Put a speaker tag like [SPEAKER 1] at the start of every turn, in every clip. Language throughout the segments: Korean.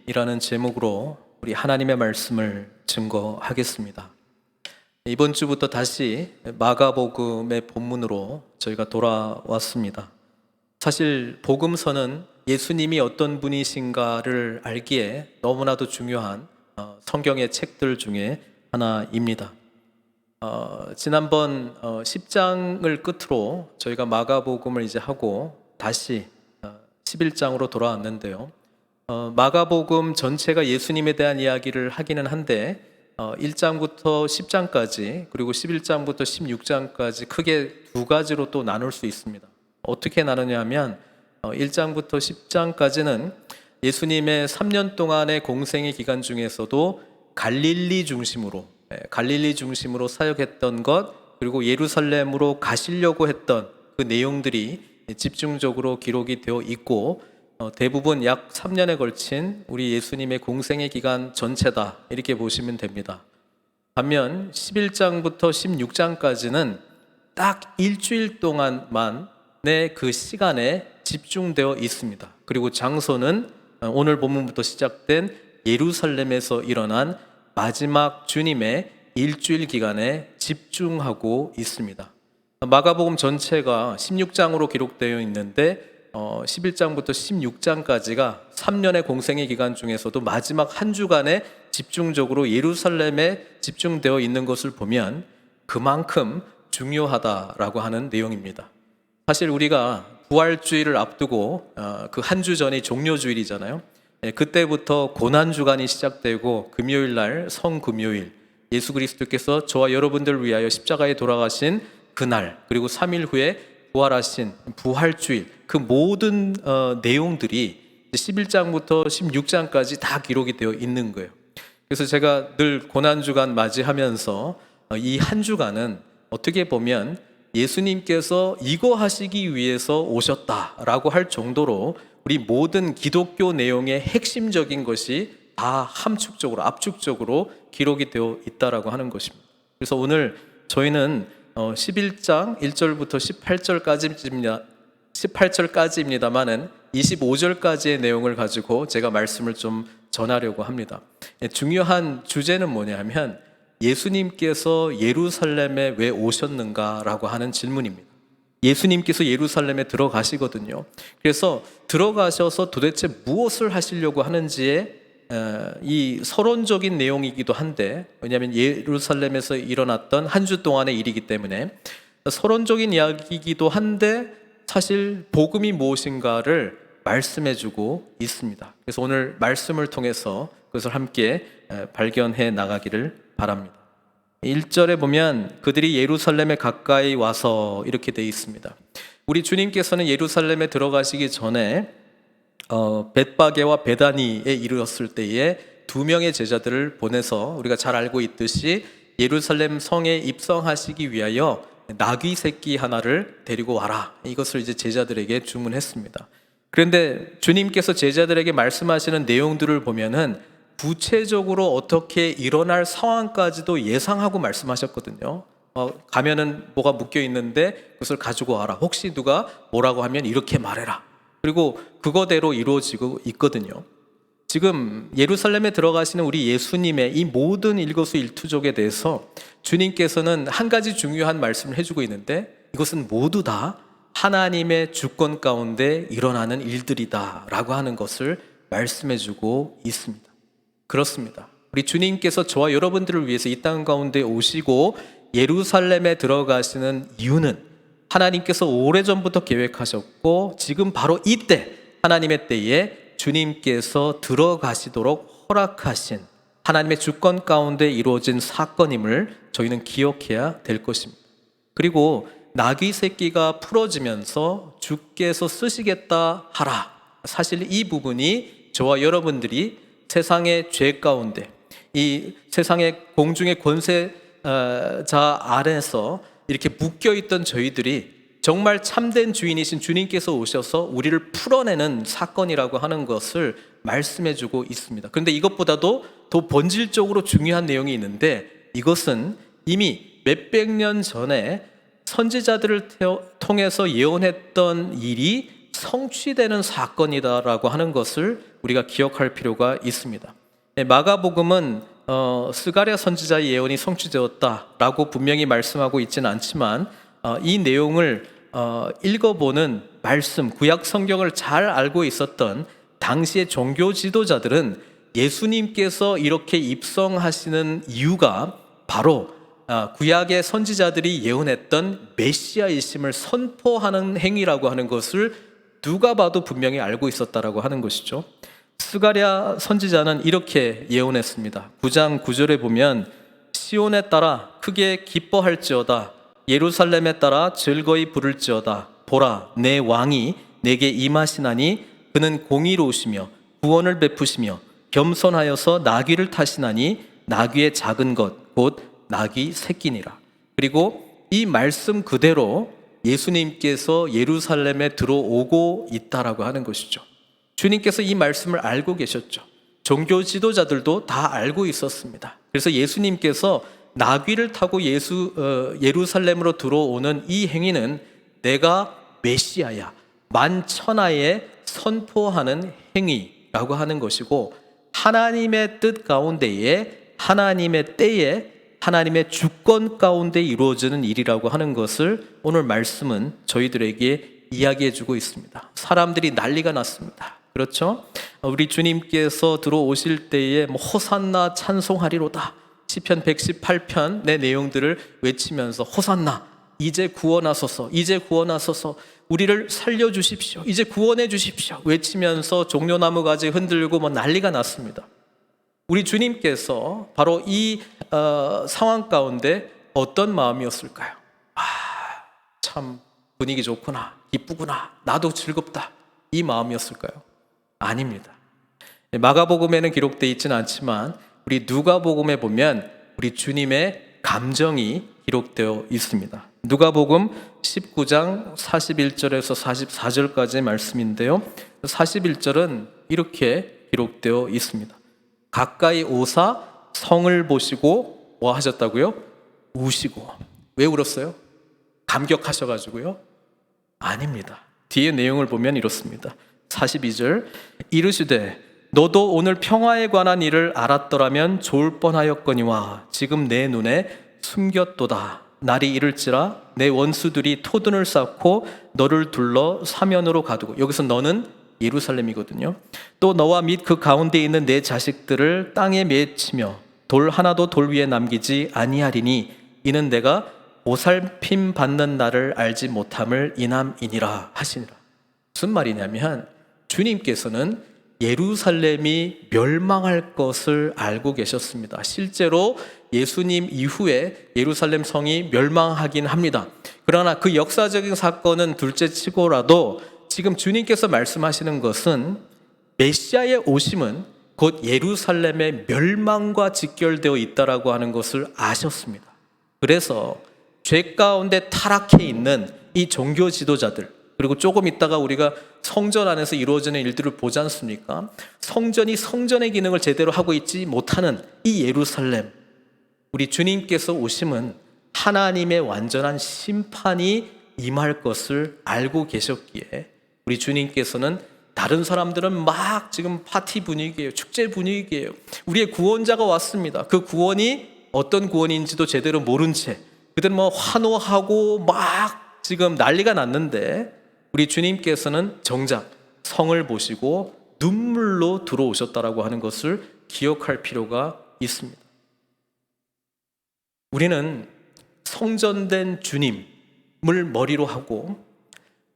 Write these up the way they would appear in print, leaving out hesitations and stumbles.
[SPEAKER 1] 이라는 제목으로 우리 하나님의 말씀을 증거하겠습니다. 이번 주부터 다시 마가복음의 본문으로 저희가 돌아왔습니다. 사실 복음서는 예수님이 어떤 분이신가를 알기에 너무나도 중요한 성경의 책들 중에 하나입니다. 지난번 10장을 끝으로 저희가 마가복음을 이제 하고 다시 11장으로 돌아왔는데요. 마가복음 전체가 예수님에 대한 이야기를 하기는 한데 1장부터 10장까지 그리고 11장부터 16장까지 크게 두 가지로 또 나눌 수 있습니다. 어떻게 나누냐 하면 1장부터 10장까지는 예수님의 3년 동안의 공생의 기간 중에서도 갈릴리 중심으로 사역했던 것, 그리고 예루살렘으로 가시려고 했던 그 내용들이 집중적으로 기록이 되어 있고 대부분 약 3년에 걸친 우리 예수님의 공생의 기간 전체다, 이렇게 보시면 됩니다. 반면 11장부터 16장까지는 딱 일주일 동안만의 그 시간에 집중되어 있습니다. 그리고 장소는 오늘 본문부터 시작된 예루살렘에서 일어난 마지막 주님의 일주일 기간에 집중하고 있습니다. 마가복음 전체가 16장으로 기록되어 있는데 11장부터 16장까지가 3년의 공생의 기간 중에서도 마지막 한 주간에 집중적으로 예루살렘에 집중되어 있는 것을 보면 그만큼 중요하다라고 하는 내용입니다. 사실 우리가 부활주일을 앞두고 그 한 주 전이 종료주일이잖아요. 그때부터 고난주간이 시작되고 금요일 날 성금요일, 예수 그리스도께서 저와 여러분들을 위하여 십자가에 돌아가신 그날, 그리고 3일 후에 부활하신 부활주일, 그 모든 내용들이 11장부터 16장까지 다 기록이 되어 있는 거예요. 그래서 제가 늘 고난주간 맞이하면서 이 한 주간은 어떻게 보면 예수님께서 이거 하시기 위해서 오셨다라고 할 정도로 우리 모든 기독교 내용의 핵심적인 것이 다 함축적으로, 압축적으로 기록이 되어 있다라고 하는 것입니다. 그래서 오늘 저희는 11장 1절부터 18절까지입니다만은 25절까지의 내용을 가지고 제가 말씀을 좀 전하려고 합니다. 중요한 주제는 뭐냐면 예수님께서 예루살렘에 왜 오셨는가라고 하는 질문입니다. 예수님께서 예루살렘에 들어가시거든요. 그래서 들어가셔서 도대체 무엇을 하시려고 하는지에 이 서론적인 내용이기도 한데, 왜냐하면 예루살렘에서 일어났던 한 주 동안의 일이기 때문에 서론적인 이야기이기도 한데 사실 복음이 무엇인가를 말씀해주고 있습니다. 그래서 오늘 말씀을 통해서 그것을 함께 발견해 나가기를 바랍니다. 1절에 보면 그들이 예루살렘에 가까이 와서 이렇게 되어 있습니다. 우리 주님께서는 예루살렘에 들어가시기 전에 벳바게와 베다니에 이르렀을 때에 두 명의 제자들을 보내서 우리가 잘 알고 있듯이 예루살렘 성에 입성하시기 위하여 나귀 새끼 하나를 데리고 와라, 이것을 이제 제자들에게 주문했습니다. 그런데 주님께서 제자들에게 말씀하시는 내용들을 보면은 구체적으로 어떻게 일어날 상황까지도 예상하고 말씀하셨거든요. 가면은 뭐가 묶여 있는데 그것을 가지고 와라, 혹시 누가 뭐라고 하면 이렇게 말해라, 그리고 그거대로 이루어지고 있거든요. 지금 예루살렘에 들어가시는 우리 예수님의 이 모든 일거수일투족에 대해서 주님께서는 한 가지 중요한 말씀을 해주고 있는데, 이것은 모두 다 하나님의 주권 가운데 일어나는 일들이다 라고 하는 것을 말씀해주고 있습니다. 그렇습니다. 우리 주님께서 저와 여러분들을 위해서 이 땅 가운데 오시고 예루살렘에 들어가시는 이유는 하나님께서 오래전부터 계획하셨고 지금 바로 이때 하나님의 때에 주님께서 들어가시도록 허락하신 하나님의 주권 가운데 이루어진 사건임을 저희는 기억해야 될 것입니다. 그리고 나귀 새끼가 풀어지면서 주께서 쓰시겠다 하라, 사실 이 부분이 저와 여러분들이 세상의 죄 가운데, 이 세상의 공중의 권세자 아래에서 이렇게 묶여있던 저희들이 정말 참된 주인이신 주님께서 오셔서 우리를 풀어내는 사건이라고 하는 것을 말씀해주고 있습니다. 그런데 이것보다도 더 본질적으로 중요한 내용이 있는데, 이것은 이미 몇백 년 전에 선지자들을 통해서 예언했던 일이 성취되는 사건이다라고 하는 것을 우리가 기억할 필요가 있습니다. 마가복음은 스가랴 선지자의 예언이 성취되었다라고 분명히 말씀하고 있지는 않지만 이 내용을 읽어보는 말씀, 구약 성경을 잘 알고 있었던 당시의 종교 지도자들은 예수님께서 이렇게 입성하시는 이유가 바로 구약의 선지자들이 예언했던 메시아이심을 선포하는 행위라고 하는 것을 누가 봐도 분명히 알고 있었다라고 하는 것이죠. 스가랴 선지자는 이렇게 예언했습니다. 9장 9절에 보면 시온에 따라 크게 기뻐할지어다, 예루살렘에 따라 즐거이 부를지어다. 보라, 내 왕이 내게 임하시나니 그는 공의로우시며 구원을 베푸시며 겸손하여서 나귀를 타시나니 나귀의 작은 것 곧 나귀 새끼니라. 그리고 이 말씀 그대로 예수님께서 예루살렘에 들어오고 있다라고 하는 것이죠. 주님께서 이 말씀을 알고 계셨죠. 종교 지도자들도 다 알고 있었습니다. 그래서 예수님께서 나귀를 타고 예루살렘으로 들어오는 이 행위는 내가 메시아야, 만천하에 선포하는 행위라고 하는 것이고, 하나님의 뜻 가운데에, 하나님의 때에, 하나님의 주권 가운데 이루어지는 일이라고 하는 것을 오늘 말씀은 저희들에게 이야기해 주고 있습니다. 사람들이 난리가 났습니다. 그렇죠? 우리 주님께서 들어오실 때에 호산나 찬송하리로다, 시편 118편의 내용들을 외치면서 호산나, 이제 구원하소서, 이제 구원하소서, 우리를 살려주십시오, 이제 구원해 주십시오 외치면서 종려나무 가지 흔들고 난리가 났습니다. 우리 주님께서 바로 이 상황 가운데 어떤 마음이었을까요? 참 분위기 좋구나, 기쁘구나, 나도 즐겁다, 이 마음이었을까요? 아닙니다. 마가복음에는 기록되어 있지는 않지만 우리 누가복음에 보면 우리 주님의 감정이 기록되어 있습니다. 누가복음 19장 41절에서 44절까지의 말씀인데요, 41절은 이렇게 기록되어 있습니다. 가까이 오사 성을 보시고 뭐 하셨다고요? 우시고. 왜 울었어요? 감격하셔가지고요? 아닙니다. 뒤에 내용을 보면 이렇습니다. 42절, 이르시되 너도 오늘 평화에 관한 일을 알았더라면 좋을 뻔하였거니와 지금 내 눈에 숨겼도다. 날이 이를지라 내 원수들이 토둔을 쌓고 너를 둘러 사면으로 가두고, 여기서 너는 예루살렘이거든요. 또 너와 및 그 가운데 있는 내 자식들을 땅에 맺히며 돌 하나도 돌 위에 남기지 아니하리니 이는 내가 보살핌 받는 날을 알지 못함을 인함이니라 하시니라. 무슨 말이냐면 주님께서는 예루살렘이 멸망할 것을 알고 계셨습니다. 실제로 예수님 이후에 예루살렘 성이 멸망하긴 합니다. 그러나 그 역사적인 사건은 둘째치고라도 지금 주님께서 말씀하시는 것은 메시아의 오심은 곧 예루살렘의 멸망과 직결되어 있다라고 하는 것을 아셨습니다. 그래서 죄 가운데 타락해 있는 이 종교 지도자들, 그리고 조금 있다가 우리가 성전 안에서 이루어지는 일들을 보지 않습니까? 성전이 성전의 기능을 제대로 하고 있지 못하는 이 예루살렘, 우리 주님께서 오심은 하나님의 완전한 심판이 임할 것을 알고 계셨기에 우리 주님께서는, 다른 사람들은 막 지금 파티 분위기예요, 축제 분위기예요, 우리의 구원자가 왔습니다, 그 구원이 어떤 구원인지도 제대로 모른 채 그들은 환호하고 막 지금 난리가 났는데, 우리 주님께서는 정작 성을 보시고 눈물로 들어오셨다라고 하는 것을 기억할 필요가 있습니다. 우리는 성전된 주님을 머리로 하고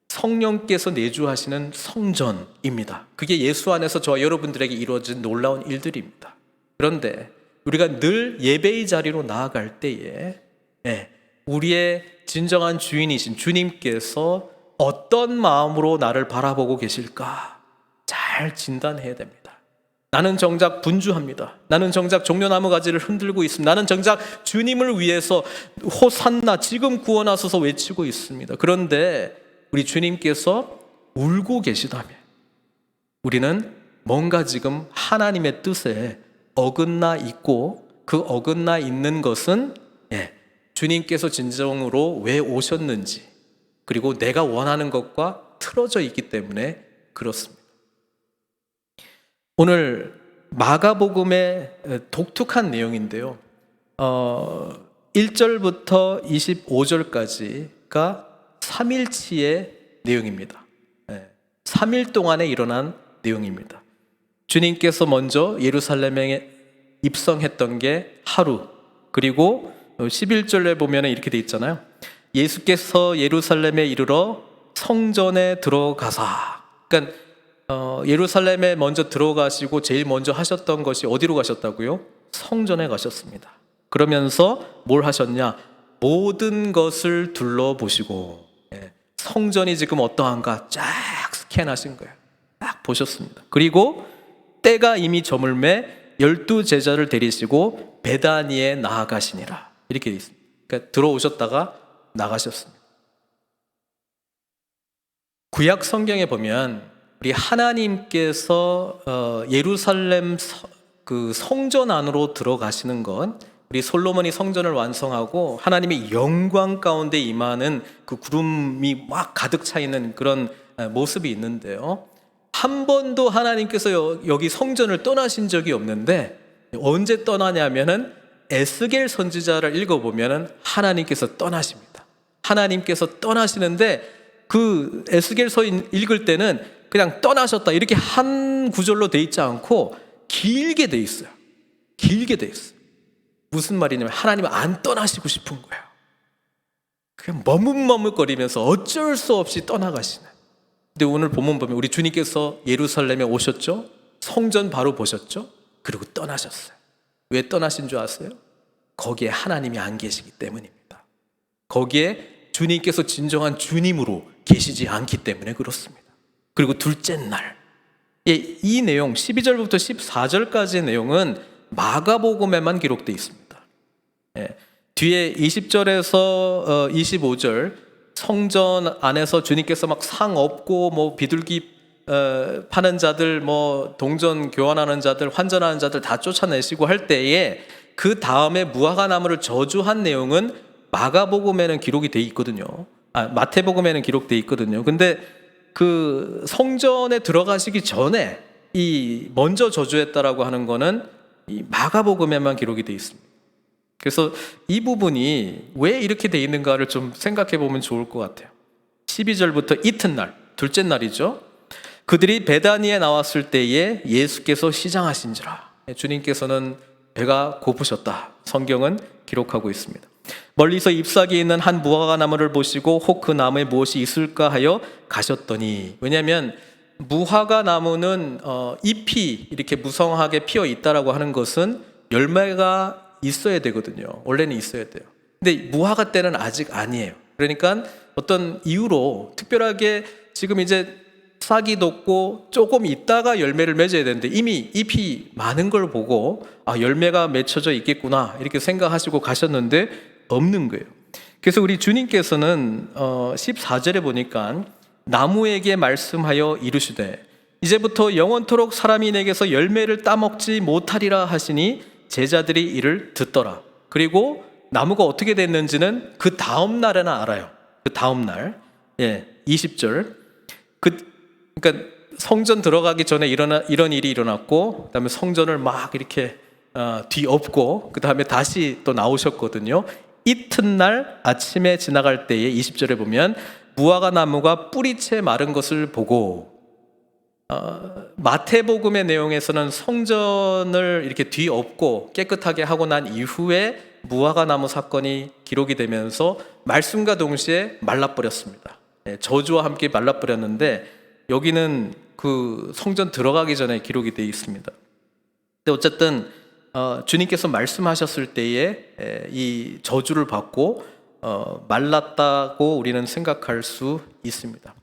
[SPEAKER 1] 성령께서 내주하시는 성전입니다. 그게 예수 안에서 저와 여러분들에게 이루어진 놀라운 일들입니다. 그런데 우리가 늘 예배의 자리로 나아갈 때에 우리의 진정한 주인이신 주님께서 어떤 마음으로 나를 바라보고 계실까 잘 진단해야 됩니다. 나는 정작 분주합니다. 나는 정작 종려나무 가지를 흔들고 있습니다. 나는 정작 주님을 위해서 호산나, 지금 구원하소서 외치고 있습니다. 그런데 우리 주님께서 울고 계시다면 우리는 뭔가 지금 하나님의 뜻에 어긋나 있고, 그 어긋나 있는 것은 주님께서 진정으로 왜 오셨는지, 그리고 내가 원하는 것과 틀어져 있기 때문에 그렇습니다. 오늘 마가복음의 독특한 내용인데요. 1절부터 25절까지가 3일치의 내용입니다. 3일 동안에 일어난 내용입니다. 주님께서 먼저 예루살렘에 입성했던 게 하루, 그리고 11절에 보면 이렇게 돼 있잖아요. 예수께서 예루살렘에 이르러 성전에 들어가사. 그러니까 예루살렘에 먼저 들어가시고 제일 먼저 하셨던 것이 어디로 가셨다고요? 성전에 가셨습니다. 그러면서 뭘 하셨냐? 모든 것을 둘러보시고, 성전이 지금 어떠한가 쫙 스캔하신 거예요. 딱 보셨습니다. 그리고 때가 이미 저물매 12제자를 데리시고 베다니에 나아가시니라. 이렇게 되어 있습니다. 그러니까 들어오셨다가 나가셨습니다. 구약 성경에 보면 우리 하나님께서 예루살렘 그 성전 안으로 들어가시는 건, 우리 솔로몬이 성전을 완성하고 하나님의 영광 가운데 임하는 그 구름이 막 가득 차 있는 그런 모습이 있는데요, 한 번도 하나님께서 여기 성전을 떠나신 적이 없는데, 언제 떠나냐면은 에스겔 선지자를 읽어보면은 하나님께서 떠나십니다. 하나님께서 떠나시는데 그 에스겔서 읽을 때는 그냥 떠나셨다 이렇게 한 구절로 돼 있지 않고 길게 돼 있어요. 길게 돼 있어요. 무슨 말이냐면 하나님은 안 떠나시고 싶은 거예요. 그냥 머뭇머뭇거리면서 어쩔 수 없이 떠나가시는. 근데 오늘 본문 보면 우리 주님께서 예루살렘에 오셨죠? 성전 바로 보셨죠? 그리고 떠나셨어요. 왜 떠나신 줄 아세요? 거기에 하나님이 안 계시기 때문입니다. 거기에 주님께서 진정한 주님으로 계시지 않기 때문에 그렇습니다. 그리고 둘째 날, 이 내용 12절부터 14절까지의 내용은 마가복음에만 기록되어 있습니다. 뒤에 20절에서 25절 성전 안에서 주님께서 막 상 업고 뭐 비둘기 파는 자들, 뭐 동전 교환하는 자들, 환전하는 자들 다 쫓아내시고 할 때에 그 다음에 무화과 나무를 저주한 내용은 마가복음에는 기록이 돼 있거든요. 마태복음에는 기록돼 있거든요. 근데 그 성전에 들어가시기 전에 이 먼저 저주했다라고 하는 거는 이 마가복음에만 기록이 돼 있습니다. 그래서 이 부분이 왜 이렇게 돼 있는가를 좀 생각해 보면 좋을 것 같아요. 12절부터 이튿날, 둘째 날이죠. 그들이 베다니에 나왔을 때에 예수께서 시장하신지라. 주님께서는 배가 고프셨다. 성경은 기록하고 있습니다. 멀리서 잎사귀에 있는 한 무화과 나무를 보시고 혹 그 나무에 무엇이 있을까 하여 가셨더니, 왜냐하면 무화과 나무는 잎이 이렇게 무성하게 피어 있다라고 하는 것은 열매가 있어야 되거든요. 원래는 있어야 돼요. 근데 무화과 때는 아직 아니에요. 그러니까 어떤 이유로 특별하게 지금 이제 싹이 돋고 조금 있다가 열매를 맺어야 되는데 이미 잎이 많은 걸 보고 열매가 맺혀져 있겠구나 이렇게 생각하시고 가셨는데 없는 거예요. 그래서 우리 주님께서는 14절에 보니까 나무에게 말씀하여 이르시되 이제부터 영원토록 사람이 내게서 열매를 따먹지 못하리라 하시니 제자들이 이를 듣더라. 그리고 나무가 어떻게 됐는지는 그 다음 날에는 알아요. 그 다음 날 20절 그러니까 성전 들어가기 전에 이런 일이 일어났고, 그다음에 성전을 막 이렇게 뒤엎고 그 다음에 다시 또 나오셨거든요. 이튿날 아침에 지나갈 때에 20절에 보면 무화과 나무가 뿌리채 마른 것을 보고, 마태복음의 내용에서는 성전을 이렇게 뒤엎고 깨끗하게 하고 난 이후에 무화과 나무 사건이 기록이 되면서 말씀과 동시에 말라버렸습니다. 저주와 함께 말라버렸는데 여기는 그 성전 들어가기 전에 기록이 되어 있습니다. 근데 어쨌든 주님께서 말씀하셨을 때에 이 저주를 받고 말랐다고 우리는 생각할 수 있습니다.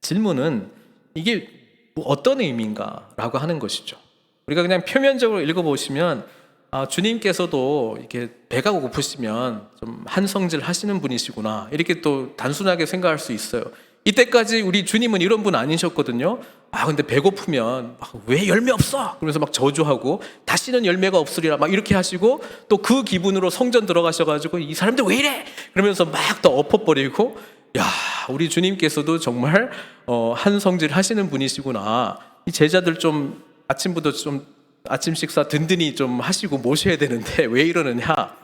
[SPEAKER 1] 질문은 이게 어떤 의미인가라고 하는 것이죠. 우리가 그냥 표면적으로 읽어보시면 주님께서도 이렇게 배가 고프시면 좀 한성질 하시는 분이시구나 이렇게 또 단순하게 생각할 수 있어요. 이때까지 우리 주님은 이런 분 아니셨거든요. 근데 배고프면 왜 열매 없어? 그러면서 막 저주하고 다시는 열매가 없으리라 막 이렇게 하시고 또 그 기분으로 성전 들어가셔가지고 이 사람들 왜 이래? 그러면서 막 또 엎어버리고 야, 우리 주님께서도 정말 한성질 하시는 분이시구나. 이 제자들 좀 아침부터 좀 아침 식사 든든히 좀 하시고 모셔야 되는데 왜 이러느냐?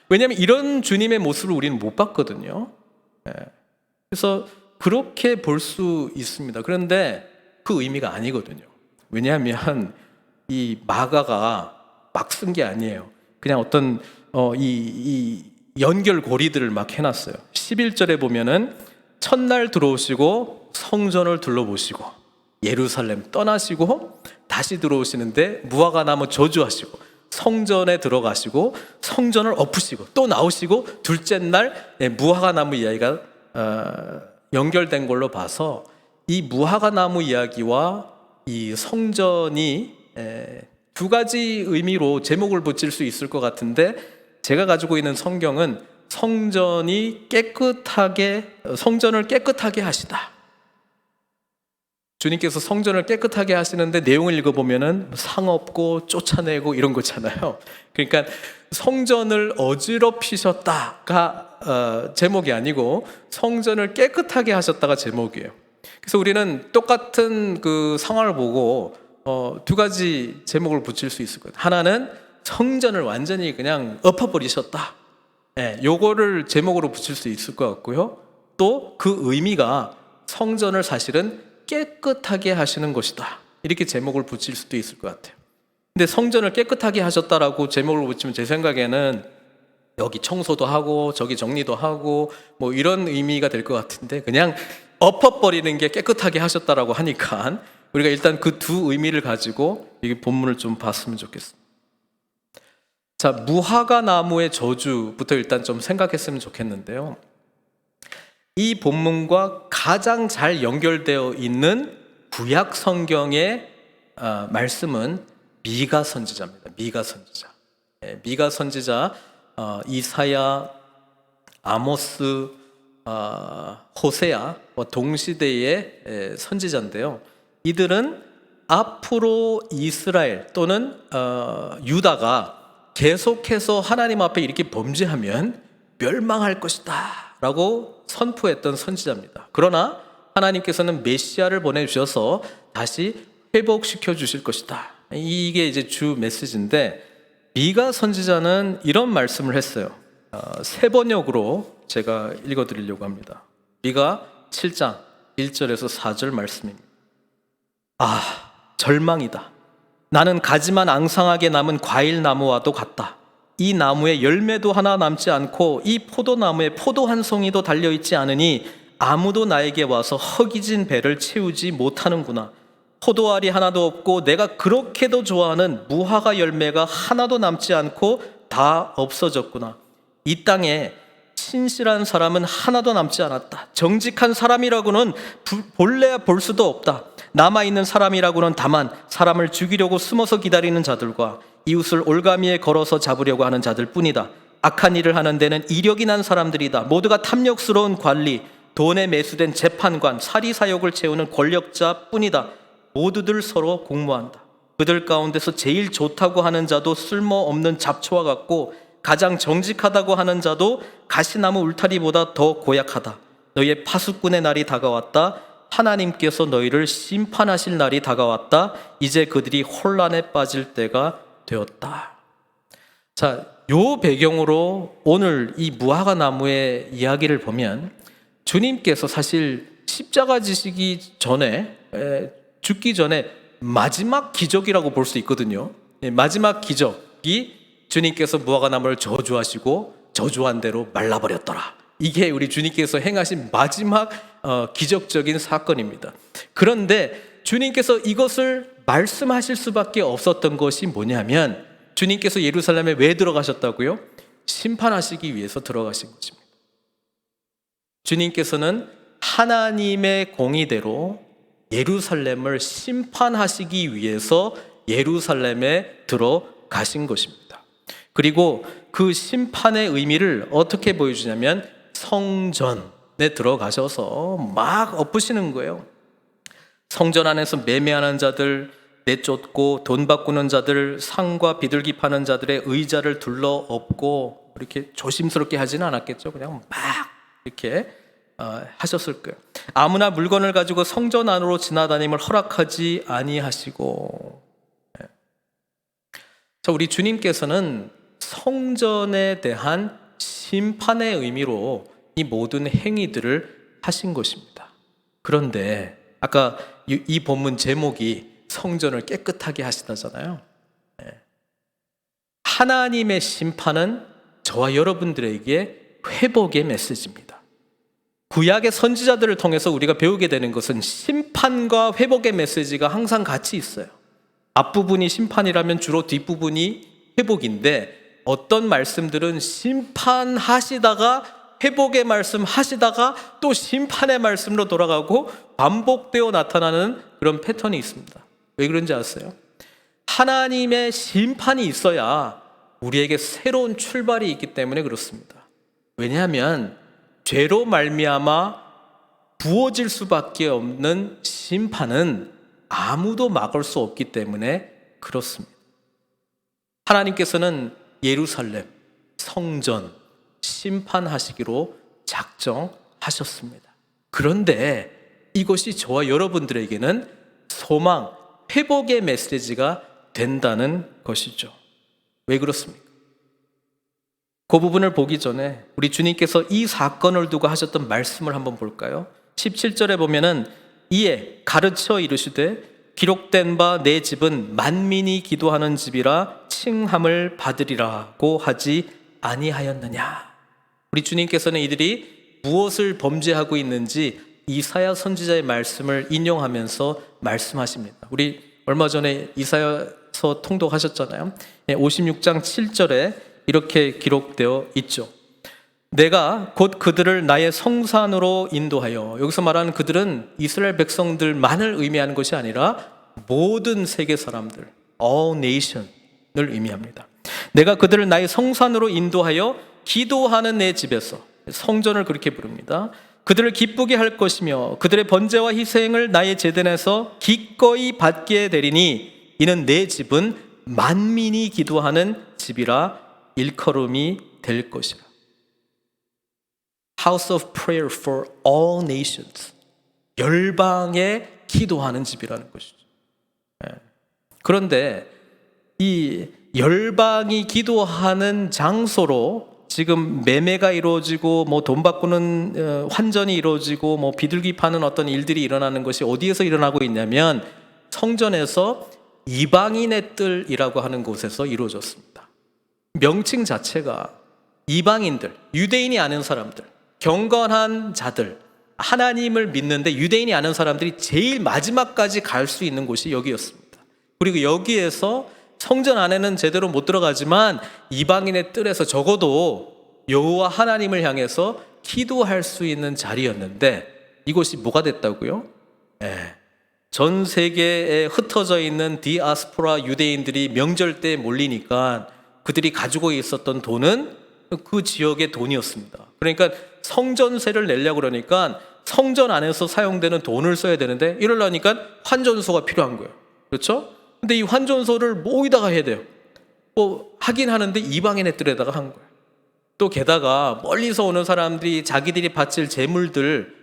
[SPEAKER 1] 왜냐하면 이런 주님의 모습을 우리는 못 봤거든요. 예. 그래서 그렇게 볼 수 있습니다. 그런데 그 의미가 아니거든요. 왜냐하면 이 마가가 막 쓴 게 아니에요. 그냥 어떤 이 연결고리들을 막 해놨어요. 11절에 보면은 첫날 들어오시고 성전을 둘러보시고 예루살렘 떠나시고 다시 들어오시는데 무화과나무 저주하시고 성전에 들어가시고 성전을 엎으시고 또 나오시고 둘째 날 무화과나무 이야기가 연결된 걸로 봐서 이 무화과나무 이야기와 이 성전이 두 가지 의미로 제목을 붙일 수 있을 것 같은데 제가 가지고 있는 성경은 성전을 깨끗하게 하시다. 주님께서 성전을 깨끗하게 하시는데 내용을 읽어보면은 상 없고 쫓아내고 이런 거잖아요. 그러니까 성전을 어지럽히셨다가 제목이 아니고 성전을 깨끗하게 하셨다가 제목이에요. 그래서 우리는 똑같은 그 상황을 보고 두 가지 제목을 붙일 수 있을 거예요. 하나는 성전을 완전히 그냥 엎어버리셨다. 요거를 제목으로 붙일 수 있을 것 같고요. 또 그 의미가 성전을 사실은 깨끗하게 하시는 것이다. 이렇게 제목을 붙일 수도 있을 것 같아요. 근데 성전을 깨끗하게 하셨다라고 제목을 붙이면 제 생각에는 여기 청소도 하고 저기 정리도 하고 뭐 이런 의미가 될 것 같은데 그냥 엎어버리는 게 깨끗하게 하셨다라고 하니까 우리가 일단 그 두 의미를 가지고 이 본문을 좀 봤으면 좋겠습니다. 자, 무화과 나무의 저주부터 일단 좀 생각했으면 좋겠는데요. 이 본문과 가장 잘 연결되어 있는 구약 성경의 말씀은 미가 선지자입니다. 미가 선지자. 미가 선지자, 이사야, 아모스, 호세아 동시대의 선지자인데요. 이들은 앞으로 이스라엘 또는 유다가 계속해서 하나님 앞에 이렇게 범죄하면 멸망할 것이다 라고 선포했던 선지자입니다. 그러나 하나님께서는 메시아를 보내주셔서 다시 회복시켜 주실 것이다. 이게 이제 주 메시지인데 미가 선지자는 이런 말씀을 했어요. 세 번역으로 제가 읽어드리려고 합니다. 미가 7장 1절에서 4절 말씀입니다. 절망이다. 나는 가지만 앙상하게 남은 과일나무와도 같다. 이 나무에 열매도 하나 남지 않고 이 포도나무에 포도 한 송이도 달려있지 않으니 아무도 나에게 와서 허기진 배를 채우지 못하는구나. 포도알이 하나도 없고 내가 그렇게도 좋아하는 무화과 열매가 하나도 남지 않고 다 없어졌구나. 이 땅에 신실한 사람은 하나도 남지 않았다. 정직한 사람이라고는 볼래야 볼 수도 없다. 남아있는 사람이라고는 다만 사람을 죽이려고 숨어서 기다리는 자들과 이웃을 올가미에 걸어서 잡으려고 하는 자들 뿐이다. 악한 일을 하는 데는 이력이 난 사람들이다. 모두가 탐욕스러운 관리, 돈에 매수된 재판관, 사리사욕을 채우는 권력자 뿐이다. 모두들 서로 공모한다. 그들 가운데서 제일 좋다고 하는 자도 쓸모없는 잡초와 같고 가장 정직하다고 하는 자도 가시나무 울타리보다 더 고약하다. 너희의 파수꾼의 날이 다가왔다. 하나님께서 너희를 심판하실 날이 다가왔다. 이제 그들이 혼란에 빠질 때가 되었다. 자, 요 배경으로 오늘 이 무화과 나무의 이야기를 보면 주님께서 사실 십자가 지시기 전에 죽기 전에 마지막 기적이라고 볼 수 있거든요. 마지막 기적이 주님께서 무화과 나무를 저주하시고 저주한 대로 말라버렸더라. 이게 우리 주님께서 행하신 마지막 기적적인 사건입니다. 그런데 주님께서 이것을 말씀하실 수밖에 없었던 것이 뭐냐면 주님께서 예루살렘에 왜 들어가셨다고요? 심판하시기 위해서 들어가신 것입니다. 주님께서는 하나님의 공의대로 예루살렘을 심판하시기 위해서 예루살렘에 들어가신 것입니다. 그리고 그 심판의 의미를 어떻게 보여주냐면 성전에 들어가셔서 막 엎으시는 거예요. 성전 안에서 매매하는 자들 내쫓고 돈 바꾸는 자들, 상과 비둘기 파는 자들의 의자를 둘러 엎고 이렇게 조심스럽게 하지는 않았겠죠. 그냥 막 이렇게 하셨을 거예요. 아무나 물건을 가지고 성전 안으로 지나다님을 허락하지 아니하시고. 자, 우리 주님께서는 성전에 대한 심판의 의미로 이 모든 행위들을 하신 것입니다. 그런데 아까 이 본문 제목이 성전을 깨끗하게 하시다잖아요. 하나님의 심판은 저와 여러분들에게 회복의 메시지입니다. 구약의 선지자들을 통해서 우리가 배우게 되는 것은 심판과 회복의 메시지가 항상 같이 있어요. 앞부분이 심판이라면 주로 뒷부분이 회복인데, 어떤 말씀들은 심판하시다가 회복의 말씀 하시다가 또 심판의 말씀으로 돌아가고 반복되어 나타나는 그런 패턴이 있습니다. 왜 그런지 아세요? 하나님의 심판이 있어야 우리에게 새로운 출발이 있기 때문에 그렇습니다. 왜냐하면 죄로 말미암아 부어질 수밖에 없는 심판은 아무도 막을 수 없기 때문에 그렇습니다. 하나님께서는 예루살렘, 성전 심판하시기로 작정하셨습니다. 그런데 이것이 저와 여러분들에게는 소망, 회복의 메시지가 된다는 것이죠. 왜 그렇습니까? 그 부분을 보기 전에 우리 주님께서 이 사건을 두고 하셨던 말씀을 한번 볼까요? 17절에 보면은 이에 가르쳐 이르시되 기록된 바 내 집은 만민이 기도하는 집이라 칭함을 받으리라고 하지 아니하였느냐. 우리 주님께서는 이들이 무엇을 범죄하고 있는지 이사야 선지자의 말씀을 인용하면서 말씀하십니다. 우리 얼마 전에 이사야서 통독하셨잖아요. 56장 7절에 이렇게 기록되어 있죠. 내가 곧 그들을 나의 성산으로 인도하여, 여기서 말하는 그들은 이스라엘 백성들만을 의미하는 것이 아니라 모든 세계 사람들, all nation을 의미합니다. 내가 그들을 나의 성산으로 인도하여 기도하는 내 집에서, 성전을 그렇게 부릅니다. 그들을 기쁘게 할 것이며 그들의 번제와 희생을 나의 제단에서 기꺼이 받게 되리니 이는 내 집은 만민이 기도하는 집이라 일컬음이 될 것이라. House of prayer for all nations. 열방에 기도하는 집이라는 것이죠. 그런데 이 열방이 기도하는 장소로 지금 매매가 이루어지고 뭐 돈 바꾸는 환전이 이루어지고 뭐 비둘기 파는 어떤 일들이 일어나는 것이 어디에서 일어나고 있냐면 성전에서 이방인의 뜰이라고 하는 곳에서 이루어졌습니다. 명칭 자체가 이방인들, 유대인이 아닌 사람들, 경건한 자들, 하나님을 믿는데 유대인이 아닌 사람들이 제일 마지막까지 갈 수 있는 곳이 여기였습니다. 그리고 여기에서 성전 안에는 제대로 못 들어가지만 이방인의 뜰에서 적어도 여호와 하나님을 향해서 기도할 수 있는 자리였는데 이곳이 뭐가 됐다고요? 전 세계에 흩어져 있는 디아스포라 유대인들이 명절 때 몰리니까 그들이 가지고 있었던 돈은 그 지역의 돈이었습니다. 그러니까 성전세를 내려고 그러니까 성전 안에서 사용되는 돈을 써야 되는데 이러려니까 환전소가 필요한 거예요. 그렇죠? 근데 이 환전소를 뭐에다가 해야 돼요? 뭐 하긴 하는데 이방인의 뜰에다가 한 거예요. 또 게다가 멀리서 오는 사람들이 자기들이 바칠 재물들,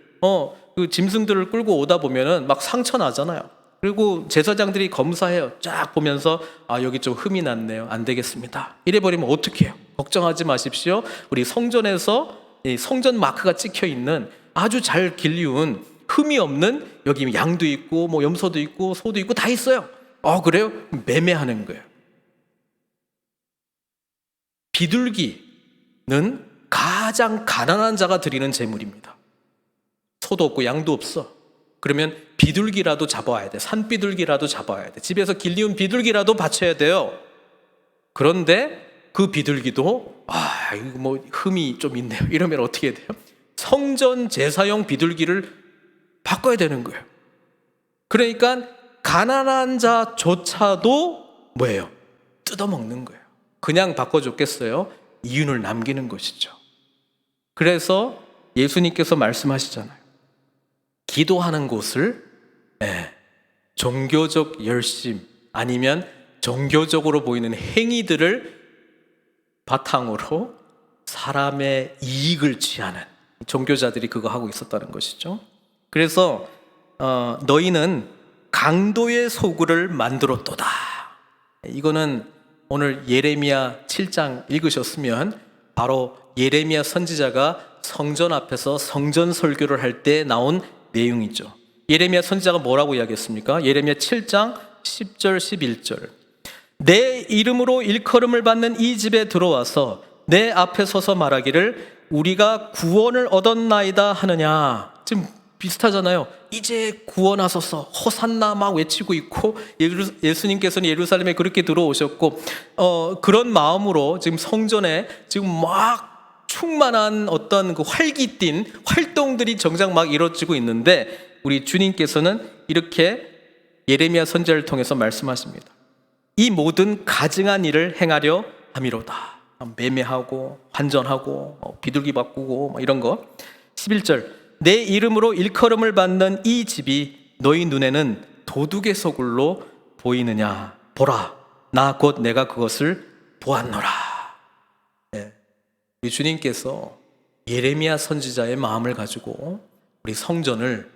[SPEAKER 1] 그 짐승들을 끌고 오다 보면은 막 상처 나잖아요. 그리고 제사장들이 검사해요. 쫙 보면서 여기 좀 흠이 났네요. 안 되겠습니다. 이래 버리면 어떡해요? 걱정하지 마십시오. 우리 성전에서 이 성전 마크가 찍혀 있는 아주 잘 길리운 흠이 없는 여기 양도 있고 뭐 염소도 있고 소도 있고 다 있어요. 그래요? 매매하는 거예요. 비둘기는 가장 가난한 자가 드리는 제물입니다. 소도 없고 양도 없어. 그러면 비둘기라도 잡아와야 돼. 산비둘기라도 잡아와야 돼. 집에서 길리운 비둘기라도 바쳐야 돼요. 그런데 그 비둘기도 이거 뭐 흠이 좀 있네요. 이러면 어떻게 돼요? 성전 제사용 비둘기를 바꿔야 되는 거예요. 그러니까 가난한 자조차도 뭐예요? 뜯어먹는 거예요. 그냥 바꿔줬겠어요? 이윤을 남기는 것이죠. 그래서 예수님께서 말씀하시잖아요. 기도하는 곳을 종교적 열심 아니면 종교적으로 보이는 행위들을 바탕으로 사람의 이익을 취하는 종교자들이 그거 하고 있었다는 것이죠. 그래서 너희는 강도의 소굴을 만들었도다. 이거는 오늘 예레미야 7장 읽으셨으면 바로 예레미야 선지자가 성전 앞에서 성전 설교를 할 때 나온 내용이죠. 예레미야 선지자가 뭐라고 이야기했습니까? 예레미야 7장 10절 11절. 내 이름으로 일컬음을 받는 이 집에 들어와서 내 앞에 서서 말하기를 우리가 구원을 얻었나이다 하느냐. 지금 비슷하잖아요. 이제 구원하소서 호산나 막 외치고 있고, 예수님께서는 예루살렘에 그렇게 들어오셨고 그런 마음으로 지금 성전에 지금 막 충만한 어떤 그 활기 띤 활동들이 정작 막 이루어지고 있는데, 우리 주님께서는 이렇게 예레미야 선지자를 통해서 말씀하십니다. 이 모든 가증한 일을 행하려 함이로다. 매매하고 환전하고 비둘기 바꾸고 이런 거. 11절. 내 이름으로 일컬음을 받는 이 집이 너희 눈에는 도둑의 소굴로 보이느냐. 보라, 나 곧 내가 그것을 보았노라. 네. 우리 주님께서 예레미야 선지자의 마음을 가지고 우리 성전을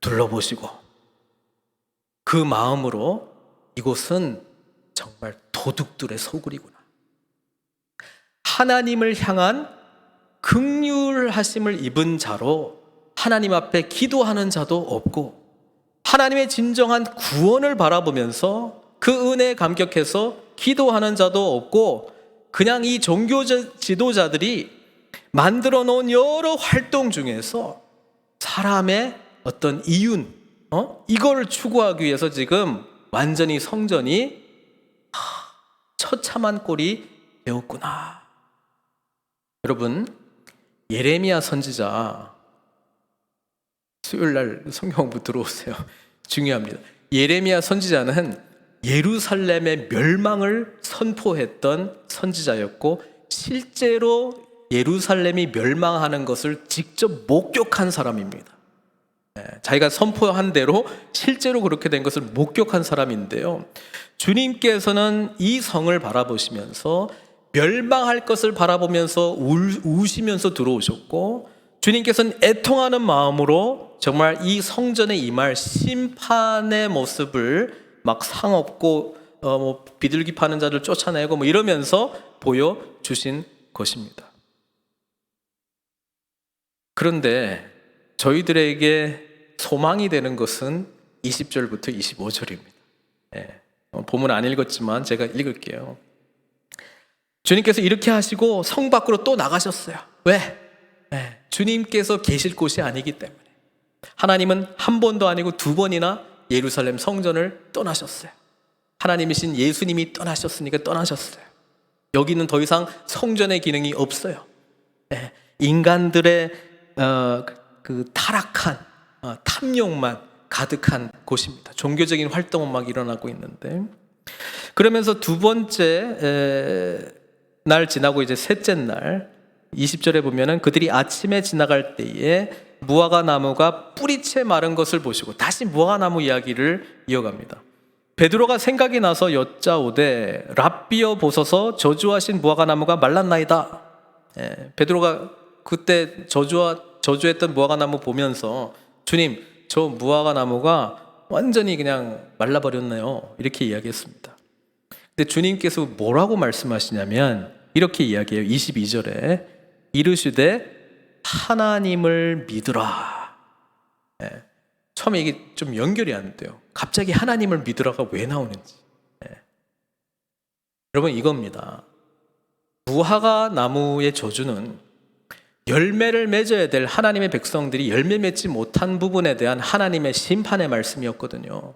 [SPEAKER 1] 둘러보시고 그 마음으로 이곳은 정말 도둑들의 소굴이구나. 하나님을 향한 긍휼하심을 입은 자로 하나님 앞에 기도하는 자도 없고, 하나님의 진정한 구원을 바라보면서 그 은혜에 감격해서 기도하는 자도 없고, 그냥 이 종교 지도자들이 만들어 놓은 여러 활동 중에서 사람의 어떤 이윤, 이걸 추구하기 위해서 지금 완전히 성전이 처참한 꼴이 되었구나. 여러분, 예레미야 선지자 수요일날 성경 공부 들어오세요. 중요합니다. 예레미야 선지자는 예루살렘의 멸망을 선포했던 선지자였고, 실제로 예루살렘이 멸망하는 것을 직접 목격한 사람입니다. 자기가 선포한 대로 실제로 그렇게 된 것을 목격한 사람인데요, 주님께서는 이 성을 바라보시면서 멸망할 것을 바라보면서 우시면서 들어오셨고, 주님께서는 애통하는 마음으로 정말 이 성전에 임할 심판의 모습을 막 상업고 비둘기 파는 자들 쫓아내고 이러면서 보여주신 것입니다. 그런데 저희들에게 소망이 되는 것은 20절부터 25절입니다. 본문 안 읽었지만 제가 읽을게요. 주님께서 이렇게 하시고 성 밖으로 또 나가셨어요. 왜? 주님께서 계실 곳이 아니기 때문에. 하나님은 한 번도 아니고 두 번이나 예루살렘 성전을 떠나셨어요. 하나님이신 예수님이 떠나셨으니까 떠나셨어요. 여기는 더 이상 성전의 기능이 없어요. 인간들의 그 타락한 탐욕만 가득한 곳입니다. 종교적인 활동은 막 일어나고 있는데, 그러면서 두 번째 날 지나고 이제 셋째 날 20절에 보면은 그들이 아침에 지나갈 때에 무화과 나무가 뿌리채 마른 것을 보시고, 다시 무화과 나무 이야기를 이어갑니다. 베드로가 생각이 나서 여짜오되 랍비여 보소서 저주하신 무화과 나무가 말랐나이다. 베드로가 그때 저주했던 무화과 나무 보면서 주님, 저 무화과 나무가 완전히 그냥 말라버렸네요, 이렇게 이야기했습니다. 근데 주님께서 뭐라고 말씀하시냐면 이렇게 이야기해요. 22절에 이르시되 하나님을 믿으라. 처음에 이게 좀 연결이 안 돼요. 갑자기 하나님을 믿으라가 왜 나오는지. 여러분, 이겁니다. 무화과 나무의 저주는 열매를 맺어야 될 하나님의 백성들이 열매 맺지 못한 부분에 대한 하나님의 심판의 말씀이었거든요.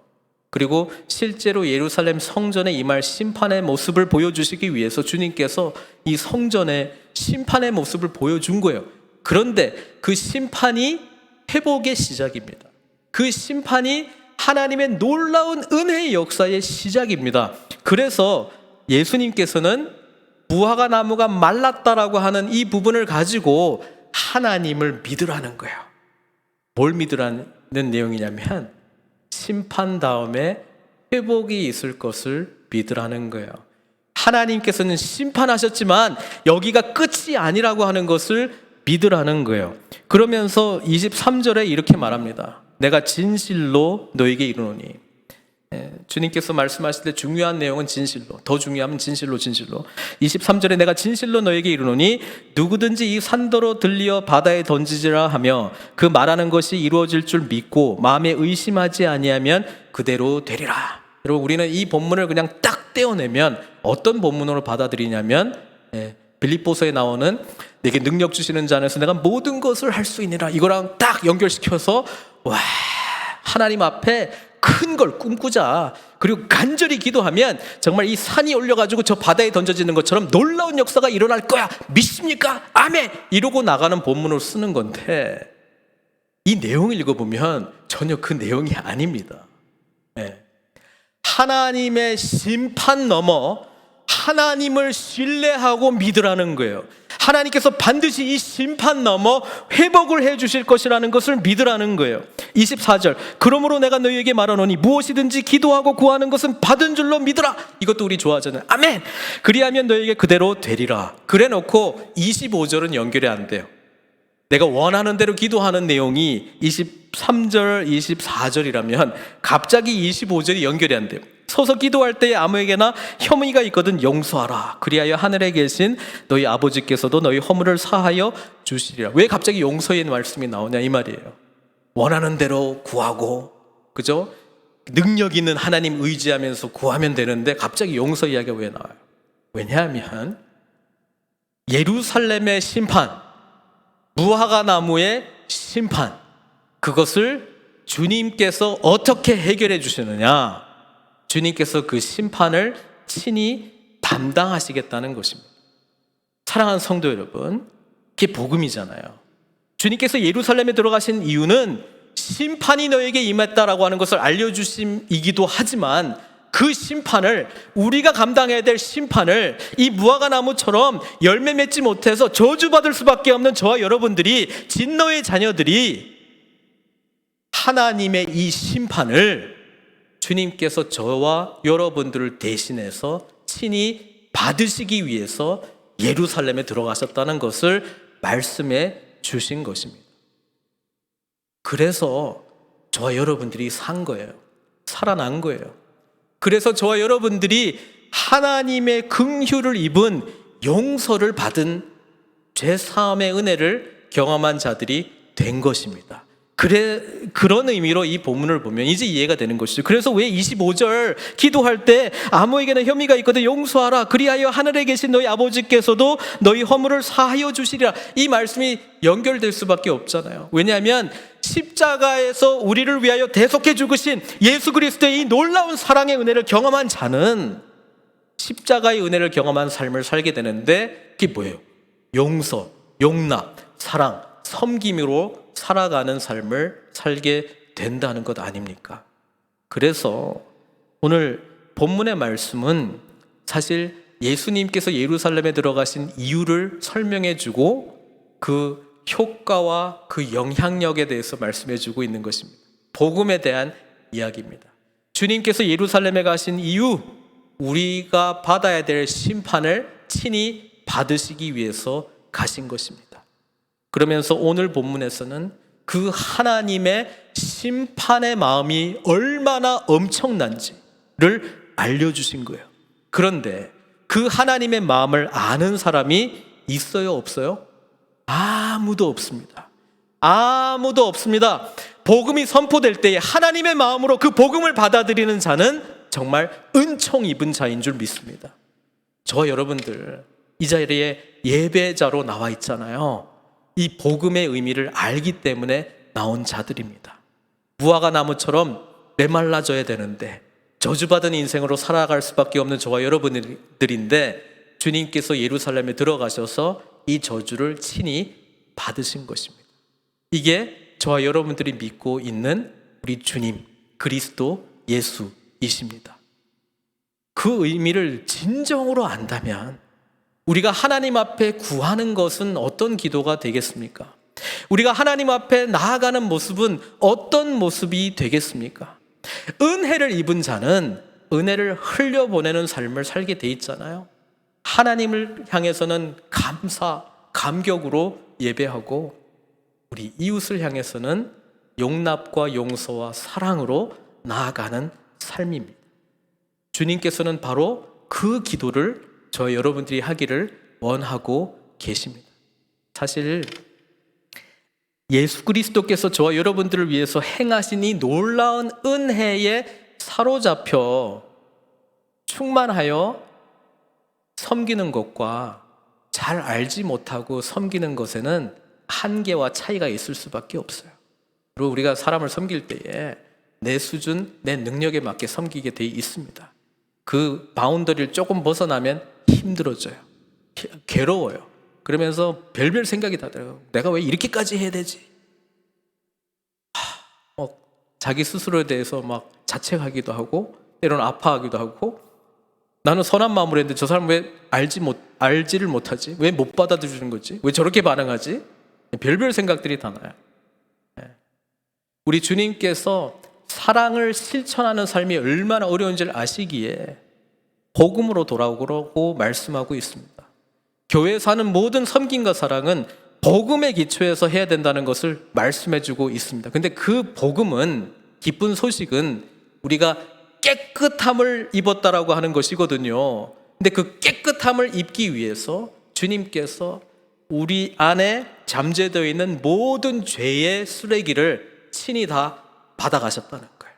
[SPEAKER 1] 그리고 실제로 예루살렘 성전에 임할 심판의 모습을 보여주시기 위해서 주님께서 이 성전의 심판의 모습을 보여준 거예요. 그런데 그 심판이 회복의 시작입니다. 그 심판이 하나님의 놀라운 은혜의 역사의 시작입니다. 그래서 예수님께서는 무화과 나무가 말랐다라고 하는 이 부분을 가지고 하나님을 믿으라는 거예요. 뭘 믿으라는 내용이냐면 심판 다음에 회복이 있을 것을 믿으라는 거예요. 하나님께서는 심판하셨지만 여기가 끝이 아니라고 하는 것을 믿으라는 거예요. 그러면서 23절에 이렇게 말합니다. 내가 진실로 너에게 이르노니. 주님께서 말씀하실 때 중요한 내용은 진실로, 더 중요하면 진실로. 23절에 내가 진실로 너에게 이르노니 누구든지 이 산더러 들리어 바다에 던지지라 하며 그 말하는 것이 이루어질 줄 믿고 마음에 의심하지 아니하면 그대로 되리라. 여러분, 우리는 이 본문을 그냥 딱 떼어내면 어떤 본문으로 받아들이냐면 빌립보서에 나오는 내게 능력 주시는 자 안에서 내가 모든 것을 할 수 있느라, 이거랑 딱 연결시켜서 와, 하나님 앞에 큰 걸 꿈꾸자, 그리고 간절히 기도하면 정말 이 산이 올려가지고 저 바다에 던져지는 것처럼 놀라운 역사가 일어날 거야, 믿습니까? 아멘! 이러고 나가는 본문으로 쓰는 건데, 이 내용을 읽어보면 전혀 그 내용이 아닙니다. 하나님의 심판 넘어 하나님을 신뢰하고 믿으라는 거예요. 하나님께서 반드시 이 심판 넘어 회복을 해 주실 것이라는 것을 믿으라는 거예요. 24절, 그러므로 내가 너희에게 말하노니 무엇이든지 기도하고 구하는 것은 받은 줄로 믿으라. 이것도 우리 좋아하잖아요. 아멘. 그리하면 너희에게 그대로 되리라. 그래 놓고 25절은 연결이 안 돼요. 내가 원하는 대로 기도하는 내용이 23절, 24절이라면 갑자기 25절이 연결이 안 돼요. 서서 기도할 때에 아무에게나 혐의가 있거든 용서하라. 그리하여 하늘에 계신 너희 아버지께서도 너희 허물을 사하여 주시리라. 왜 갑자기 용서의 말씀이 나오냐 이 말이에요. 원하는 대로 구하고, 그죠? 능력 있는 하나님 의지하면서 구하면 되는데 갑자기 용서 이야기가 왜 나와요? 왜냐하면 예루살렘의 심판, 무화과 나무의 심판, 그것을 주님께서 어떻게 해결해 주시느냐? 주님께서 그 심판을 친히 담당하시겠다는 것입니다. 사랑하는 성도 여러분, 그게 복음이잖아요. 주님께서 예루살렘에 들어가신 이유는 심판이 너에게 임했다라고 하는 것을 알려주심이기도 하지만, 그 심판을, 우리가 감당해야 될 심판을 이 무화과 나무처럼 열매 맺지 못해서 저주받을 수밖에 없는 저와 여러분들이, 진노의 자녀들이 하나님의 이 심판을 주님께서 저와 여러분들을 대신해서 친히 받으시기 위해서 예루살렘에 들어가셨다는 것을 말씀해 주신 것입니다. 그래서 저와 여러분들이 산 거예요. 살아난 거예요. 그래서 저와 여러분들이 하나님의 긍휼을 입은, 용서를 받은, 죄사함의 은혜를 경험한 자들이 된 것입니다. 그런 의미로 이 본문을 보면 이제 이해가 되는 것이죠. 그래서 왜 25절 기도할 때 아무에게나 혐의가 있거든 용서하라. 그리하여 하늘에 계신 너희 아버지께서도 너희 허물을 사하여 주시리라. 이 말씀이 연결될 수밖에 없잖아요. 왜냐하면 십자가에서 우리를 위하여 대속해 죽으신 예수 그리스도의 이 놀라운 사랑의 은혜를 경험한 자는 십자가의 은혜를 경험한 삶을 살게 되는데, 그게 뭐예요? 용서, 용납, 사랑, 섬김으로 살아가는 삶을 살게 된다는 것 아닙니까? 그래서 오늘 본문의 말씀은 사실 예수님께서 예루살렘에 들어가신 이유를 설명해 주고 그 효과와 그 영향력에 대해서 말씀해 주고 있는 것입니다. 복음에 대한 이야기입니다. 주님께서 예루살렘에 가신 이유, 우리가 받아야 될 심판을 친히 받으시기 위해서 가신 것입니다. 그러면서 오늘 본문에서는 그 하나님의 심판의 마음이 얼마나 엄청난지를 알려주신 거예요. 그런데 그 하나님의 마음을 아는 사람이 있어요, 없어요? 아무도 없습니다. 아무도 없습니다. 복음이 선포될 때에 하나님의 마음으로 그 복음을 받아들이는 자는 정말 은총 입은 자인 줄 믿습니다. 저와 여러분들 이 자리에 예배자로 나와 있잖아요. 이 복음의 의미를 알기 때문에 나온 자들입니다. 무화과 나무처럼 메말라져야 되는데 저주받은 인생으로 살아갈 수밖에 없는 저와 여러분들인데, 주님께서 예루살렘에 들어가셔서 이 저주를 친히 받으신 것입니다. 이게 저와 여러분들이 믿고 있는 우리 주님 그리스도 예수이십니다. 그 의미를 진정으로 안다면 우리가 하나님 앞에 구하는 것은 어떤 기도가 되겠습니까? 우리가 하나님 앞에 나아가는 모습은 어떤 모습이 되겠습니까? 은혜를 입은 자는 은혜를 흘려보내는 삶을 살게 돼 있잖아요. 하나님을 향해서는 감사, 감격으로 예배하고 우리 이웃을 향해서는 용납과 용서와 사랑으로 나아가는 삶입니다. 주님께서는 바로 그 기도를 저 여러분들이 하기를 원하고 계십니다. 사실 예수 그리스도께서 저와 여러분들을 위해서 행하신 이 놀라운 은혜에 사로잡혀 충만하여 섬기는 것과 잘 알지 못하고 섬기는 것에는 한계와 차이가 있을 수밖에 없어요. 그리고 우리가 사람을 섬길 때에 내 수준, 내 능력에 맞게 섬기게 돼 있습니다. 그 바운더리를 조금 벗어나면 힘들어져요. 괴로워요. 그러면서 별별 생각이 다 들어요. 내가 왜 이렇게까지 해야 되지? 자기 스스로에 대해서 막 자책하기도 하고 때로는 아파하기도 하고 나는 선한 마음으로 했는데 저 사람 왜 알지를 못하지? 왜 못 받아주는 거지? 왜 저렇게 반응하지? 별별 생각들이 다 나요. 우리 주님께서 사랑을 실천하는 삶이 얼마나 어려운지를 아시기에 복음으로 돌아오라고 말씀하고 있습니다. 교회에서 하는 모든 섬김과 사랑은 복음의 기초에서 해야 된다는 것을 말씀해주고 있습니다. 근데 그 복음은, 기쁜 소식은 우리가 깨끗함을 입었다라고 하는 것이거든요. 근데 그 깨끗함을 입기 위해서 주님께서 우리 안에 잠재되어 있는 모든 죄의 쓰레기를 친히 다 받아가셨다는 거예요.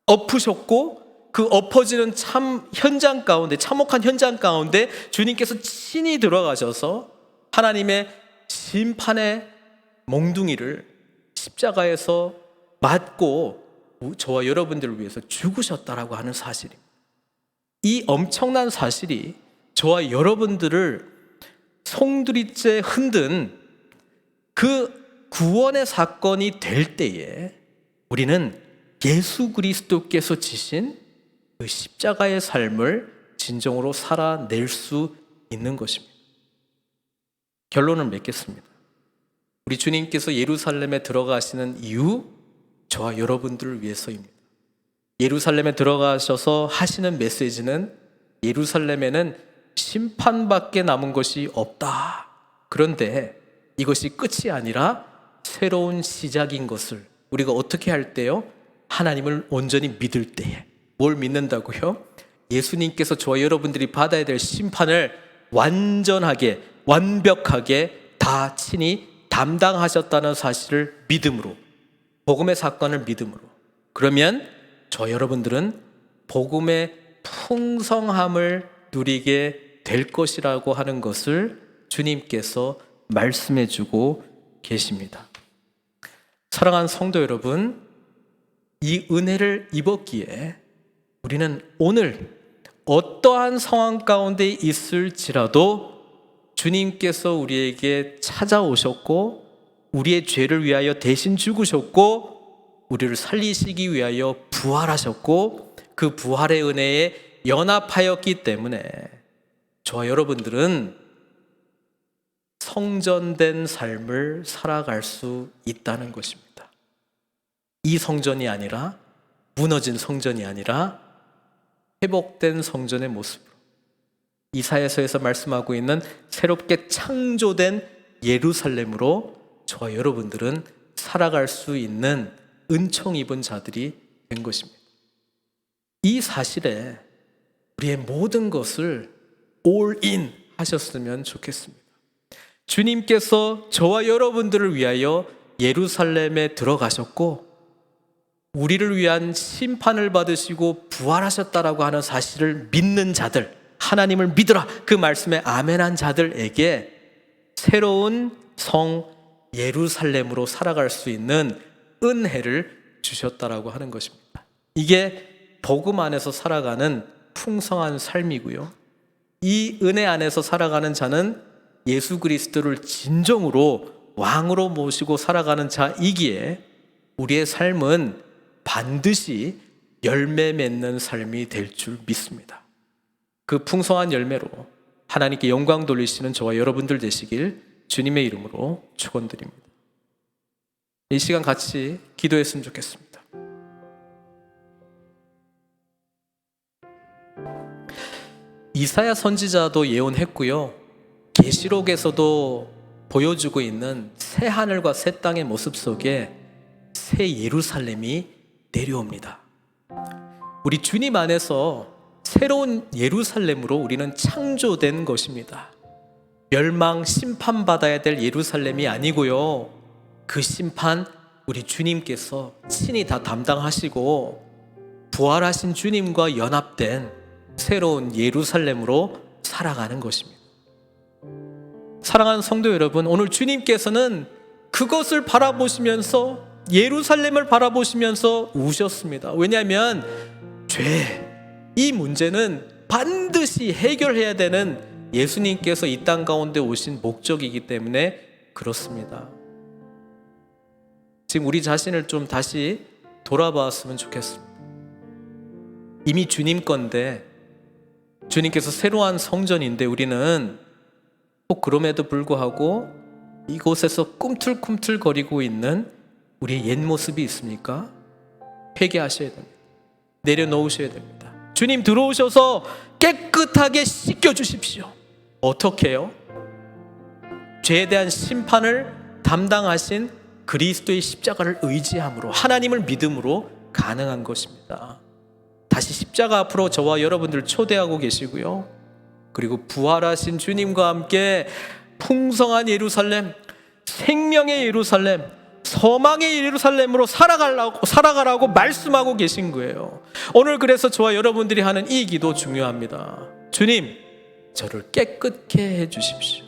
[SPEAKER 1] 엎으셨고 그 엎어지는 현장 가운데, 참혹한 현장 가운데 주님께서 친히 들어가셔서 하나님의 심판의 몽둥이를 십자가에서 맞고 저와 여러분들을 위해서 죽으셨다라고 하는 사실입니다. 이 엄청난 사실이 저와 여러분들을 송두리째 흔든 그 구원의 사건이 될 때에 우리는 예수 그리스도께서 지신 그 십자가의 삶을 진정으로 살아낼 수 있는 것입니다. 결론을 맺겠습니다. 우리 주님께서 예루살렘에 들어가시는 이유, 저와 여러분들을 위해서입니다. 예루살렘에 들어가셔서 하시는 메시지는 예루살렘에는 심판밖에 남은 것이 없다. 그런데 이것이 끝이 아니라 새로운 시작인 것을 우리가 어떻게 할 때요? 하나님을 온전히 믿을 때에. 뭘 믿는다고요? 예수님께서 저와 여러분들이 받아야 될 심판을 완전하게, 완벽하게 다 친히 담당하셨다는 사실을 믿음으로, 복음의 사건을 믿음으로. 그러면 저 여러분들은 복음의 풍성함을 누리게 될 것이라고 하는 것을 주님께서 말씀해 주고 계십니다. 사랑하는 성도 여러분, 이 은혜를 입었기에 우리는 오늘 어떠한 상황 가운데 있을지라도 주님께서 우리에게 찾아오셨고 우리의 죄를 위하여 대신 죽으셨고 우리를 살리시기 위하여 부활하셨고 그 부활의 은혜에 연합하였기 때문에 저와 여러분들은 성전된 삶을 살아갈 수 있다는 것입니다. 이 성전이 아니라, 무너진 성전이 아니라 회복된 성전의 모습으로, 이사야서에서 말씀하고 있는 새롭게 창조된 예루살렘으로 저와 여러분들은 살아갈 수 있는 은총 입은 자들이 된 것입니다. 이 사실에 우리의 모든 것을 올인 하셨으면 좋겠습니다. 주님께서 저와 여러분들을 위하여 예루살렘에 들어가셨고 우리를 위한 심판을 받으시고 부활하셨다라고 하는 사실을 믿는 자들, 하나님을 믿으라 그 말씀에 아멘한 자들에게 새로운 성 예루살렘으로 살아갈 수 있는 은혜를 주셨다라고 하는 것입니다. 이게 복음 안에서 살아가는 풍성한 삶이고요. 이 은혜 안에서 살아가는 자는 예수 그리스도를 진정으로 왕으로 모시고 살아가는 자이기에 우리의 삶은 반드시 열매 맺는 삶이 될 줄 믿습니다. 그 풍성한 열매로 하나님께 영광 돌리시는 저와 여러분들 되시길 주님의 이름으로 축원드립니다. 이 시간 같이 기도했으면 좋겠습니다. 이사야 선지자도 예언했고요. 계시록에서도 보여주고 있는 새 하늘과 새 땅의 모습 속에 새 예루살렘이 내려옵니다. 우리 주님 안에서 새로운 예루살렘으로 우리는 창조된 것입니다. 멸망, 심판받아야 될 예루살렘이 아니고요, 그 심판 우리 주님께서 친히 다 담당하시고 부활하신 주님과 연합된 새로운 예루살렘으로 살아가는 것입니다. 사랑하는 성도 여러분, 오늘 주님께서는 그것을 바라보시면서, 예루살렘을 바라보시면서 우셨습니다. 왜냐하면 이 문제는 반드시 해결해야 되는 예수님께서 이 땅 가운데 오신 목적이기 때문에 그렇습니다. 지금 우리 자신을 좀 다시 돌아봤으면 좋겠습니다. 이미 주님 건데, 주님께서 새로 한 성전인데 우리는 꼭 그럼에도 불구하고 이곳에서 꿈틀꿈틀거리고 있는 우리의 옛 모습이 있습니까? 회개하셔야 됩니다. 내려놓으셔야 됩니다. 주님 들어오셔서 깨끗하게 씻겨주십시오. 어떻게 해요? 죄에 대한 심판을 담당하신 그리스도의 십자가를 의지함으로, 하나님을 믿음으로 가능한 것입니다. 다시 십자가 앞으로 저와 여러분들 초대하고 계시고요, 그리고 부활하신 주님과 함께 풍성한 예루살렘, 생명의 예루살렘, 소망의 예루살렘으로 살아가라고 말씀하고 계신 거예요. 오늘 그래서 저와 여러분들이 하는 이 기도 중요합니다. 주님, 저를 깨끗게 해주십시오.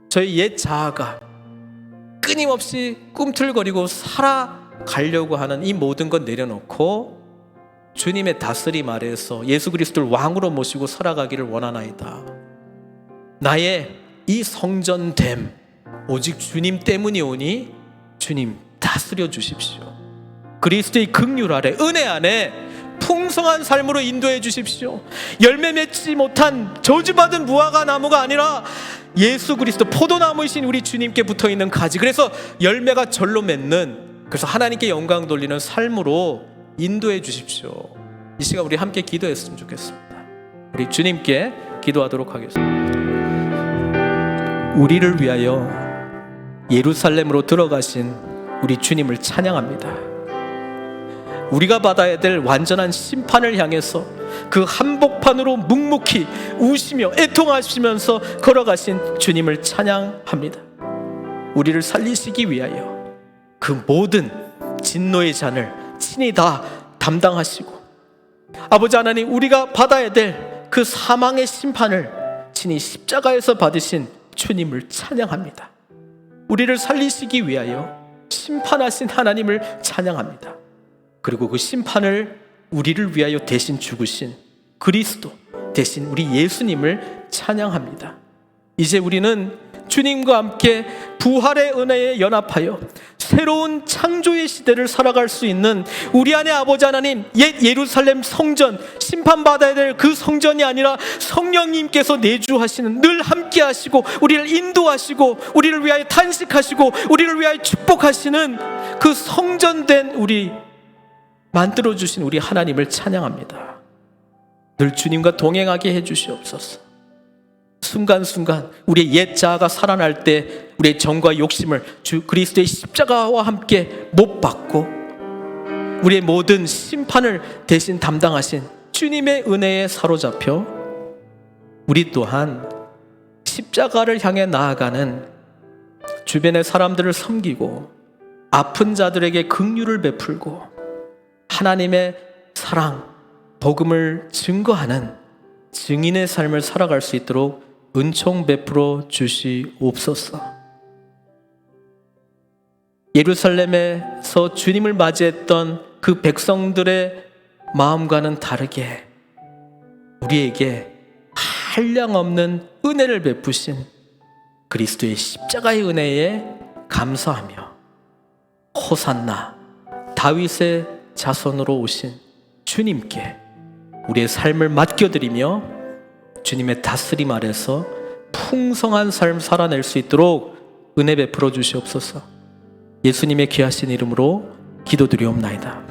[SPEAKER 1] 저희 옛 자아가 끊임없이 꿈틀거리고 살아가려고 하는 이 모든 것 내려놓고 주님의 다스림 아래에서 예수 그리스도를 왕으로 모시고 살아가기를 원하나이다. 나의 이 성전됨 오직 주님 때문이오니 주님 다스려 주십시오. 그리스도의 긍휼 아래, 은혜 안에 풍성한 삶으로 인도해 주십시오. 열매 맺지 못한 저주받은 무화과 나무가 아니라 예수 그리스도 포도나무이신 우리 주님께 붙어있는 가지, 그래서 열매가 절로 맺는, 그래서 하나님께 영광 돌리는 삶으로 인도해 주십시오. 이 시간 우리 함께 기도했으면 좋겠습니다. 우리 주님께 기도하도록 하겠습니다. 우리를 위하여 예루살렘으로 들어가신 우리 주님을 찬양합니다. 우리가 받아야 될 완전한 심판을 향해서 그 한복판으로 묵묵히 우시며 애통하시면서 걸어가신 주님을 찬양합니다. 우리를 살리시기 위하여 그 모든 진노의 잔을 친히 다 담당하시고, 아버지 하나님, 우리가 받아야 될 그 사망의 심판을 친히 십자가에서 받으신 주님을 찬양합니다. 우리를 살리시기 위하여 심판하신 하나님을 찬양합니다. 그리고 그 심판을 우리를 위하여 대신 죽으신 그리스도, 대신 우리 예수님을 찬양합니다. 이제 우리는 주님과 함께 부활의 은혜에 연합하여 새로운 창조의 시대를 살아갈 수 있는 우리 안에 아버지 하나님, 옛 예루살렘 성전, 심판받아야 될 그 성전이 아니라 성령님께서 내주하시는, 늘 함께 하시고 우리를 인도하시고 우리를 위하여 탄식하시고 우리를 위하여 축복하시는 그 성전된 우리, 만들어주신 우리 하나님을 찬양합니다. 늘 주님과 동행하게 해주시옵소서. 순간순간 우리의 옛 자아가 살아날 때 우리의 정과 욕심을 주 그리스도의 십자가와 함께 못 받고 우리의 모든 심판을 대신 담당하신 주님의 은혜에 사로잡혀 우리 또한 십자가를 향해 나아가는 주변의 사람들을 섬기고 아픈 자들에게 긍휼을 베풀고 하나님의 사랑, 복음을 증거하는 증인의 삶을 살아갈 수 있도록 은총 베풀어 주시옵소서. 예루살렘에서 주님을 맞이했던 그 백성들의 마음과는 다르게 우리에게 한량없는 은혜를 베푸신 그리스도의 십자가의 은혜에 감사하며 호산나, 다윗의 자손으로 오신 주님께 우리의 삶을 맡겨드리며 주님의 다스림 아래서 풍성한 삶 살아낼 수 있도록 은혜 베풀어 주시옵소서. 예수님의 귀하신 이름으로 기도드리옵나이다.